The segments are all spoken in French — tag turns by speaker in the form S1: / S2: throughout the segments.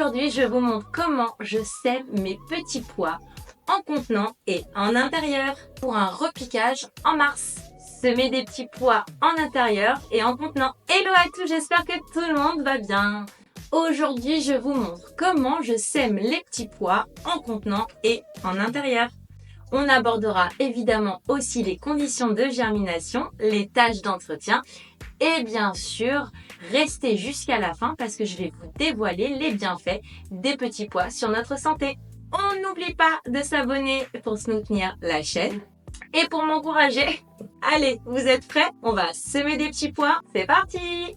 S1: Aujourd'hui, je vous montre comment je sème mes petits pois en contenant et en intérieur pour un repiquage en mars. Semer des petits pois en intérieur et en contenant. Hello à tous, j'espère que tout le monde va bien. Aujourd'hui, je vous montre comment je sème les petits pois en contenant et en intérieur. On abordera évidemment aussi les conditions de germination, les tâches d'entretien et bien sûr, restez jusqu'à la fin parce que je vais vous dévoiler les bienfaits des petits pois sur notre santé. On n'oublie pas de s'abonner pour soutenir la chaîne et pour m'encourager. Allez, vous êtes prêts? On va semer des petits pois. C'est parti!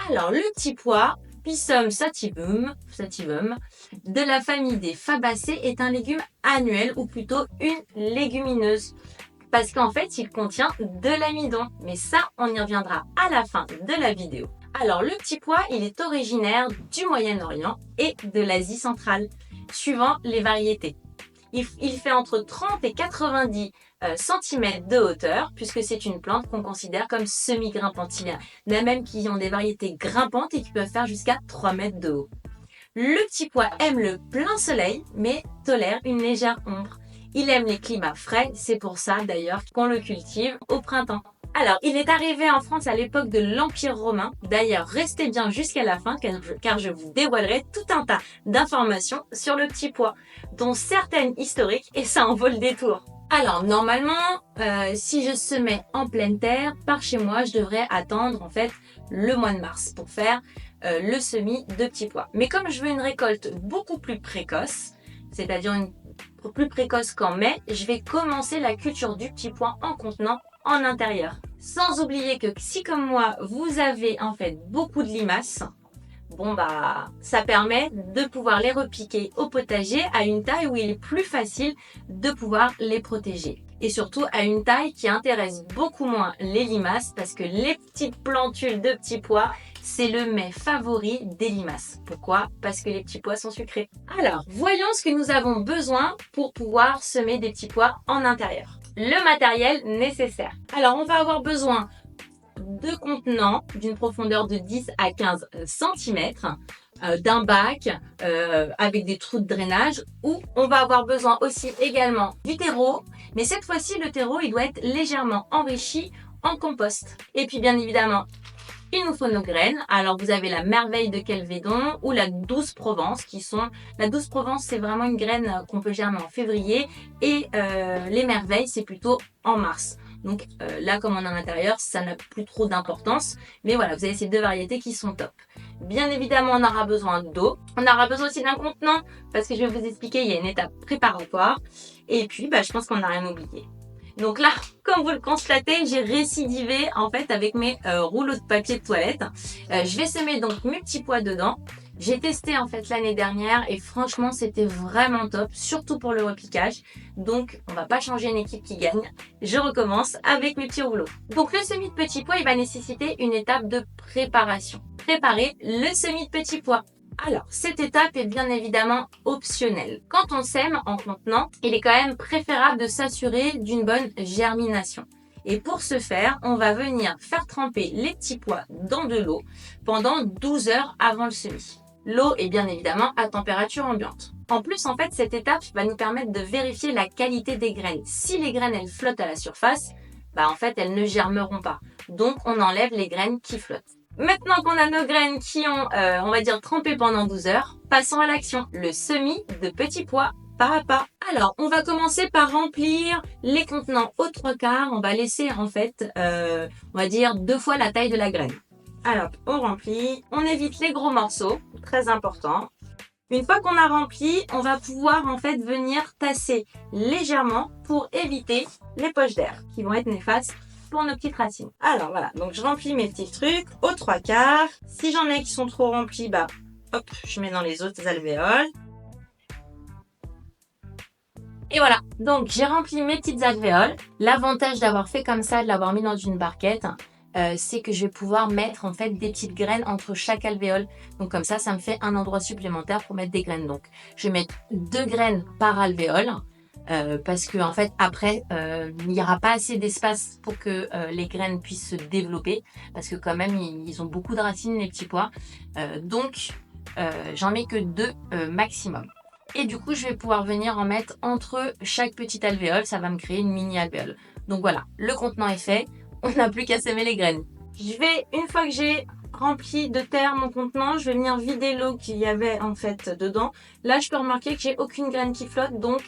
S1: Alors, le petit pois, Pisum sativum, de la famille des Fabacées, est un légume annuel ou plutôt une légumineuse. Parce qu'en fait, il contient de l'amidon. Mais ça, on y reviendra à la fin de la vidéo. Alors, le petit pois, il est originaire du Moyen-Orient et de l'Asie centrale, suivant les variétés. Il fait entre 30 et 90 cm de hauteur, puisque c'est une plante qu'on considère comme semi-grimpante. Il y en a même qui ont des variétés grimpantes et qui peuvent faire jusqu'à 3 mètres de haut. Le petit pois aime le plein soleil, mais tolère une légère ombre. Il aime les climats frais, c'est pour ça d'ailleurs qu'on le cultive au printemps. Alors, il est arrivé en France à l'époque de l'Empire romain. D'ailleurs, restez bien jusqu'à la fin car je vous dévoilerai tout un tas d'informations sur le petit pois, dont certaines historiques, et ça en vaut le détour. Alors, normalement, si je semais en pleine terre, par chez moi, je devrais attendre en fait le mois de mars pour faire le semis de petits pois. Mais comme je veux une récolte beaucoup plus précoce, c'est-à-dire plus précoce qu'en mai, je vais commencer la culture du petit pois en contenant en intérieur. Sans oublier que si comme moi, vous avez en fait beaucoup de limaces, ça permet de pouvoir les repiquer au potager à une taille où il est plus facile de pouvoir les protéger. Et surtout à une taille qui intéresse beaucoup moins les limaces parce que les petites plantules de petits pois, c'est le mets favori des limaces. Pourquoi? Parce que les petits pois sont sucrés. Alors, voyons ce que nous avons besoin pour pouvoir semer des petits pois en intérieur. Le matériel nécessaire. Alors, on va avoir besoin de contenants d'une profondeur de 10 à 15 cm, d'un bac avec des trous de drainage, où on va avoir besoin aussi également du terreau, mais cette fois-ci le terreau il doit être légèrement enrichi en compost. Et puis bien évidemment, il nous faut nos graines. Alors vous avez la merveille de Kelvedon ou la douce Provence la douce Provence c'est vraiment une graine qu'on peut germer en février et les merveilles c'est plutôt en mars. Donc là, comme on est à l'intérieur, ça n'a plus trop d'importance. Mais voilà, vous avez ces deux variétés qui sont top. Bien évidemment, on aura besoin d'eau. On aura besoin aussi d'un contenant parce que je vais vous expliquer, il y a une étape préparatoire. Et puis, je pense qu'on n'a rien oublié. Donc là, comme vous le constatez, j'ai récidivé en fait avec mes rouleaux de papier de toilette. Je vais semer donc mes petits pois dedans. J'ai testé en fait l'année dernière et franchement c'était vraiment top, surtout pour le repiquage. Donc on va pas changer une équipe qui gagne. Je recommence avec mes petits rouleaux. Donc le semis de petits pois, il va nécessiter une étape de préparation. Préparer le semis de petits pois. Alors, cette étape est bien évidemment optionnelle. Quand on sème en contenant, il est quand même préférable de s'assurer d'une bonne germination. Et pour ce faire, on va venir faire tremper les petits pois dans de l'eau pendant 12 heures avant le semis. L'eau est bien évidemment à température ambiante. En plus, en fait, cette étape va nous permettre de vérifier la qualité des graines. Si les graines, elles flottent à la surface, en fait, elles ne germeront pas. Donc, on enlève les graines qui flottent. Maintenant qu'on a nos graines qui ont, on va dire, trempé pendant 12 heures, passons à l'action. Le semis de petits pois pas à pas. Alors, on va commencer par remplir les contenants aux 3/4. On va laisser, en fait, on va dire 2 fois la taille de la graine. Alors, on remplit. On évite les gros morceaux, très important. Une fois qu'on a rempli, on va pouvoir, en fait, venir tasser légèrement pour éviter les poches d'air qui vont être néfastes pour nos petites racines. Alors voilà, donc je remplis mes petits trucs aux 3/4. Si j'en ai qui sont trop remplis, hop, je mets dans les autres alvéoles. Et voilà, donc j'ai rempli mes petites alvéoles. L'avantage d'avoir fait comme ça, de l'avoir mis dans une barquette, c'est que je vais pouvoir mettre en fait des petites graines entre chaque alvéole. Donc comme ça me fait un endroit supplémentaire pour mettre des graines. Donc je vais mettre 2 graines par alvéole. parce que en fait après il n'y aura pas assez d'espace pour que les graines puissent se développer, parce que quand même ils ont beaucoup de racines les petits pois, donc j'en mets que 2 maximum. Et du coup je vais pouvoir venir en mettre entre chaque petite alvéole, ça va me créer une mini alvéole. Donc voilà, le contenant est fait, on n'a plus qu'à semer les graines. Je vais, une fois que j'ai rempli de terre mon contenant, je vais venir vider l'eau qu'il y avait en fait dedans. Là je peux remarquer que j'ai aucune graine qui flotte, donc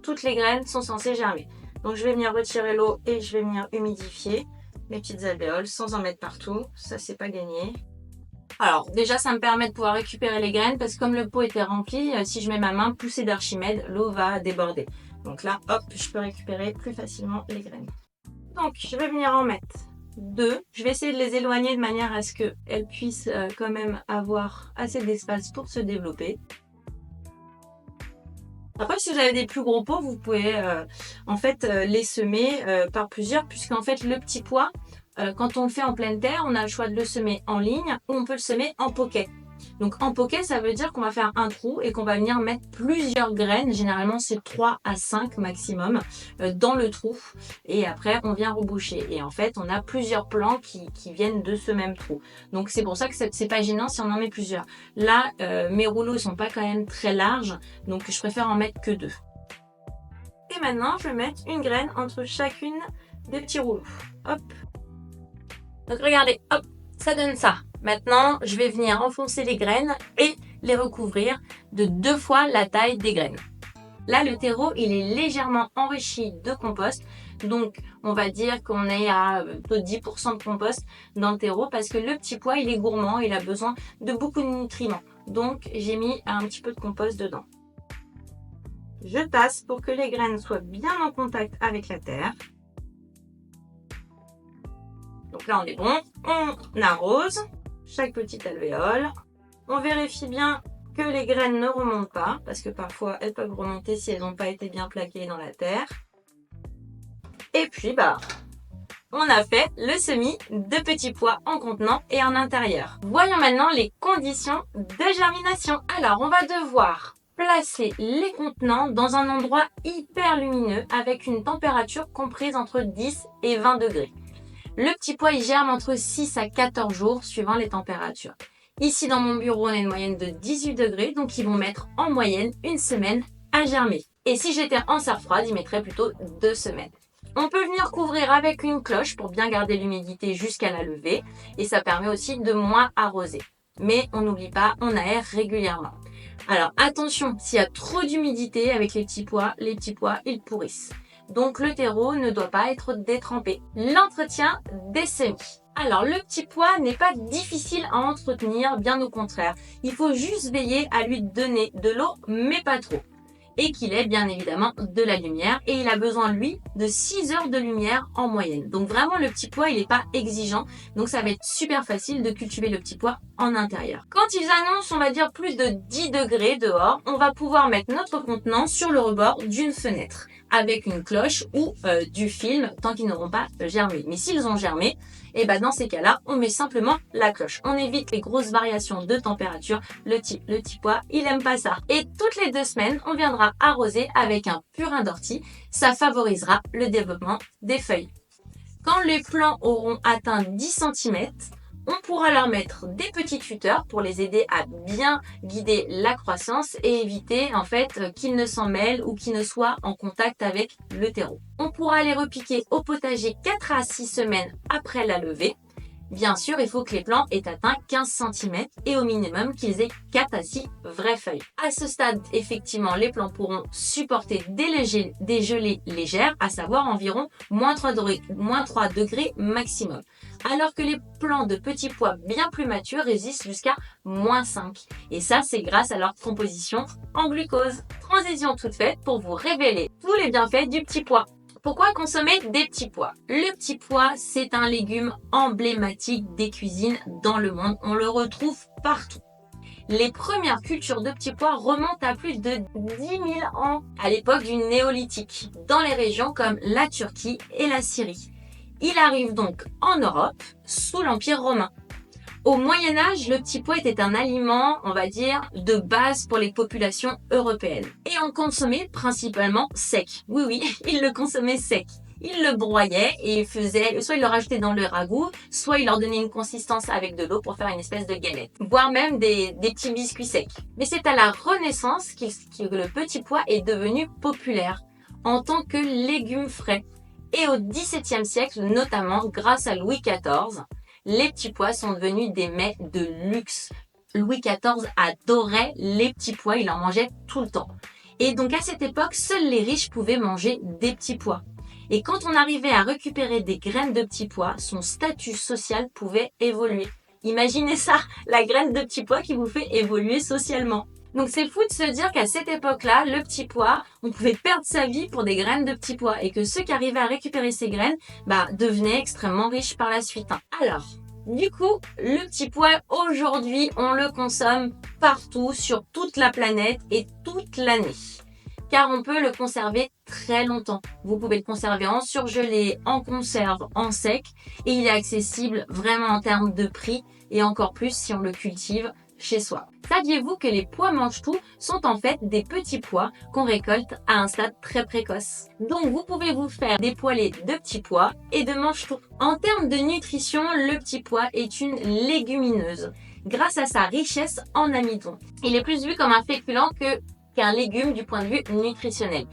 S1: toutes les graines sont censées germer. Donc je vais venir retirer l'eau et je vais venir humidifier mes petites alvéoles sans en mettre partout. Ça c'est pas gagné. Alors déjà ça me permet de pouvoir récupérer les graines, parce que comme le pot était rempli, si je mets ma main poussée d'Archimède, l'eau va déborder. Donc là hop, je peux récupérer plus facilement les graines. Donc je vais venir en mettre 2. Je vais essayer de les éloigner de manière à ce qu'elles puissent quand même avoir assez d'espace pour se développer. Après, si vous avez des plus gros pots, vous pouvez en fait les semer par plusieurs, puisqu'en fait le petit pois, quand on le fait en pleine terre, on a le choix de le semer en ligne ou on peut le semer en poquet. Donc en poquet, ça veut dire qu'on va faire un trou et qu'on va venir mettre plusieurs graines, généralement c'est 3 à 5 maximum, dans le trou, et après on vient reboucher. Et en fait on a plusieurs plants qui viennent de ce même trou. Donc c'est pour ça que c'est pas gênant si on en met plusieurs. Là mes rouleaux ils sont pas quand même très larges, donc je préfère en mettre que 2. Et maintenant je vais mettre une graine entre chacune des petits rouleaux. Hop. Donc regardez, hop, ça donne ça. Maintenant, je vais venir enfoncer les graines et les recouvrir de 2 fois la taille des graines. Là, le terreau, il est légèrement enrichi de compost. Donc, on va dire qu'on est à 10% de compost dans le terreau, parce que le petit pois, il est gourmand, il a besoin de beaucoup de nutriments. Donc, j'ai mis un petit peu de compost dedans. Je tasse pour que les graines soient bien en contact avec la terre. Donc là, on est bon. On arrose chaque petite alvéole. On vérifie bien que les graines ne remontent pas, parce que parfois elles peuvent remonter si elles n'ont pas été bien plaquées dans la terre. Et puis on a fait le semis de petits pois en contenant et en intérieur. Voyons maintenant les conditions de germination. Alors on va devoir placer les contenants dans un endroit hyper lumineux avec une température comprise entre 10 et 20 degrés. Le petit pois, il germe entre 6 à 14 jours suivant les températures. Ici, dans mon bureau, on a une moyenne de 18 degrés, donc ils vont mettre en moyenne 1 semaine à germer. Et si j'étais en serre froide, ils mettraient plutôt 2 semaines. On peut venir couvrir avec une cloche pour bien garder l'humidité jusqu'à la levée, et ça permet aussi de moins arroser. Mais on n'oublie pas, on aère régulièrement. Alors attention, s'il y a trop d'humidité avec les petits pois, ils pourrissent. Donc le terreau ne doit pas être détrempé. L'entretien des semis. Alors le petit pois n'est pas difficile à entretenir, bien au contraire. Il faut juste veiller à lui donner de l'eau, mais pas trop. Et qu'il ait bien évidemment de la lumière. Et il a besoin, lui, de 6 heures de lumière en moyenne. Donc vraiment le petit pois, il n'est pas exigeant. Donc ça va être super facile de cultiver le petit pois en intérieur. Quand ils annoncent, on va dire, plus de 10 degrés dehors, on va pouvoir mettre notre contenant sur le rebord d'une fenêtre, avec une cloche ou du film, tant qu'ils n'auront pas germé. Mais s'ils ont germé, et ben dans ces cas-là, on met simplement la cloche. On évite les grosses variations de température. Le petit pois, il aime pas ça. Et toutes les 2 semaines, on viendra arroser avec un purin d'ortie. Ça favorisera le développement des feuilles. Quand les plants auront atteint 10 cm, on pourra leur mettre des petits tuteurs pour les aider à bien guider la croissance et éviter en fait qu'ils ne s'en mêlent ou qu'ils ne soient en contact avec le terreau. On pourra les repiquer au potager 4 à 6 semaines après la levée. Bien sûr, il faut que les plants aient atteint 15 cm et au minimum qu'ils aient 4 à 6 vraies feuilles. À ce stade, effectivement, les plants pourront supporter des gelées légères, à savoir environ -3 degrés maximum. Alors que les plants de petits pois bien plus matures résistent jusqu'à -5. Et ça, c'est grâce à leur composition en glucose. Transition toute faite pour vous révéler tous les bienfaits du petit pois. Pourquoi consommer des petits pois? Le petit pois, c'est un légume emblématique des cuisines dans le monde. On le retrouve partout. Les premières cultures de petits pois remontent à plus de 10 000 ans, à l'époque du néolithique, dans les régions comme la Turquie et la Syrie. Il arrive donc en Europe sous l'Empire romain. Au Moyen-Âge, le petit pois était un aliment, on va dire, de base pour les populations européennes. Et on le consommait principalement sec. Oui, oui, ils le consommaient sec. Ils le broyaient et soit ils le rajoutaient dans le ragoût, soit ils leur donnaient une consistance avec de l'eau pour faire une espèce de galette. Voire même des petits biscuits secs. Mais c'est à la Renaissance que le petit pois est devenu populaire en tant que légume frais. Et au XVIIe siècle, notamment grâce à Louis XIV, les petits pois sont devenus des mets de luxe. Louis XIV adorait les petits pois, il en mangeait tout le temps. Et donc à cette époque, seuls les riches pouvaient manger des petits pois. Et quand on arrivait à récupérer des graines de petits pois, son statut social pouvait évoluer. Imaginez ça, la graine de petits pois qui vous fait évoluer socialement. Donc c'est fou de se dire qu'à cette époque-là, le petit pois, on pouvait perdre sa vie pour des graines de petits pois et que ceux qui arrivaient à récupérer ces graines, devenaient extrêmement riches par la suite. Alors, du coup, le petit pois, aujourd'hui, on le consomme partout, sur toute la planète et toute l'année. Car on peut le conserver très longtemps. Vous pouvez le conserver en surgelé, en conserve, en sec, et il est accessible vraiment en termes de prix, et encore plus si on le cultive chez soi. Saviez-vous que les pois mange-tout sont en fait des petits pois qu'on récolte à un stade très précoce? Donc vous pouvez vous faire des poêlés de petits pois et de mange-tout. En termes de nutrition, le petit pois est une légumineuse grâce à sa richesse en amidon. Il est plus vu comme un féculent qu'un légume du point de vue nutritionnel.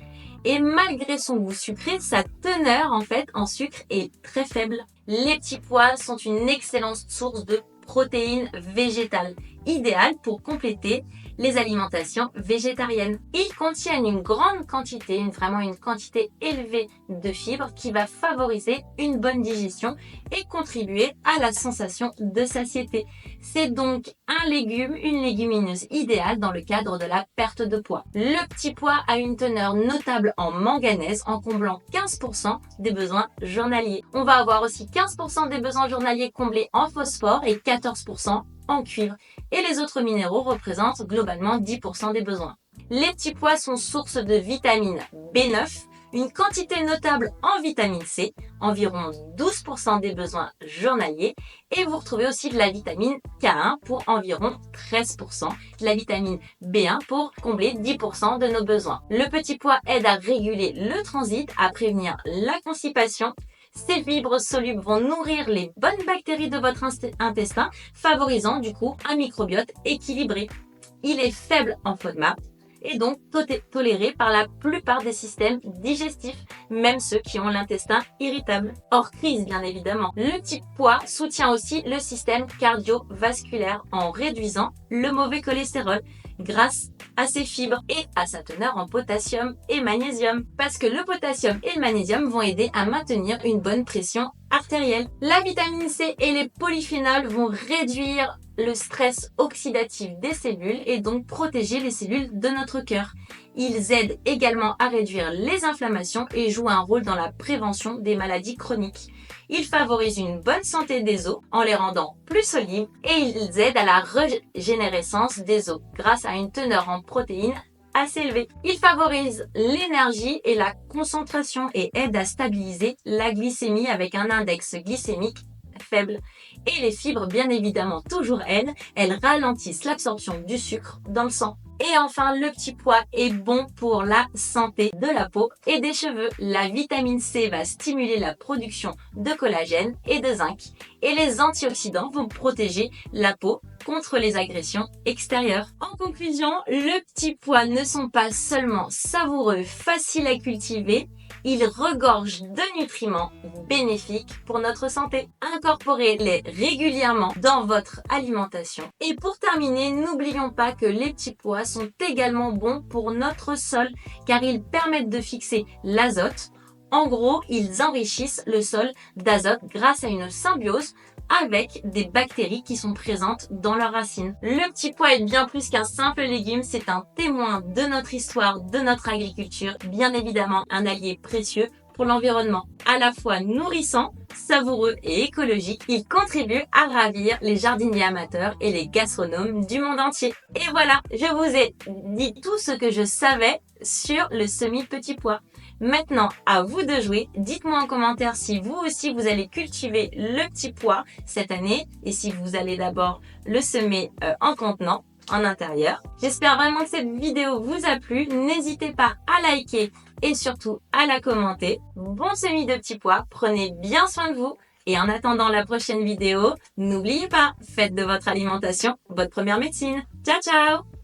S1: Et malgré son goût sucré, sa teneur en sucre est très faible. Les petits pois sont une excellente source de protéines végétales, idéales pour compléter les alimentations végétariennes. Ils contiennent une grande quantité, vraiment une quantité élevée de fibres qui va favoriser une bonne digestion et contribuer à la sensation de satiété. C'est donc un légume, une légumineuse idéale dans le cadre de la perte de poids. Le petit pois a une teneur notable en manganèse en comblant 15% des besoins journaliers. On va avoir aussi 15% des besoins journaliers comblés en phosphore et 14% en cuivre. Et les autres minéraux représentent globalement 10% des besoins. Les petits pois sont source de vitamine B9, une quantité notable en vitamine C, environ 12% des besoins journaliers, et vous retrouvez aussi de la vitamine K1 pour environ 13%, de la vitamine B1 pour combler 10% de nos besoins. Le petit pois aide à réguler le transit, à prévenir la constipation. Ces fibres solubles vont nourrir les bonnes bactéries de votre intestin, favorisant du coup un microbiote équilibré. Il est faible en FODMAP et donc toléré par la plupart des systèmes digestifs, même ceux qui ont l'intestin irritable. Hors crise, bien évidemment. Le petit pois soutient aussi le système cardiovasculaire en réduisant le mauvais cholestérol grâce à ses fibres et à sa teneur en potassium et magnésium. Parce que le potassium et le magnésium vont aider à maintenir une bonne pression artérielle. La vitamine C et les polyphénols vont réduire le stress oxydatif des cellules et donc protéger les cellules de notre cœur. Ils aident également à réduire les inflammations et jouent un rôle dans la prévention des maladies chroniques. Ils favorisent une bonne santé des os en les rendant plus solides et ils aident à la régénérescence des os grâce à une teneur en protéines assez élevée. Ils favorisent l'énergie et la concentration et aident à stabiliser la glycémie avec un index glycémique faible. Et les fibres, bien évidemment, toujours elles ralentissent l'absorption du sucre dans le sang. Et enfin, le petit pois est bon pour la santé de la peau et des cheveux. La vitamine C va stimuler la production de collagène et de zinc. Et les antioxydants vont protéger la peau contre les agressions extérieures. En conclusion, le petit pois ne sont pas seulement savoureux, faciles à cultiver, ils regorgent de nutriments bénéfiques pour notre santé. Incorporez-les régulièrement dans votre alimentation. Et pour terminer, n'oublions pas que les petits pois sont également bons pour notre sol car ils permettent de fixer l'azote. En gros, ils enrichissent le sol d'azote grâce à une symbiose avec des bactéries qui sont présentes dans leurs racines. Le petit pois est bien plus qu'un simple légume, c'est un témoin de notre histoire, de notre agriculture, bien évidemment un allié précieux pour l'environnement. À la fois nourrissant, savoureux et écologique, il contribue à ravir les jardiniers amateurs et les gastronomes du monde entier. Et voilà, je vous ai dit tout ce que je savais sur le semis-petit pois. Maintenant, à vous de jouer. Dites-moi en commentaire si vous aussi vous allez cultiver le petit pois cette année et si vous allez d'abord le semer en contenant, en intérieur. J'espère vraiment que cette vidéo vous a plu. N'hésitez pas à liker et surtout à la commenter. Bon semis de petits pois, prenez bien soin de vous. Et en attendant la prochaine vidéo, n'oubliez pas, faites de votre alimentation votre première médecine. Ciao, ciao!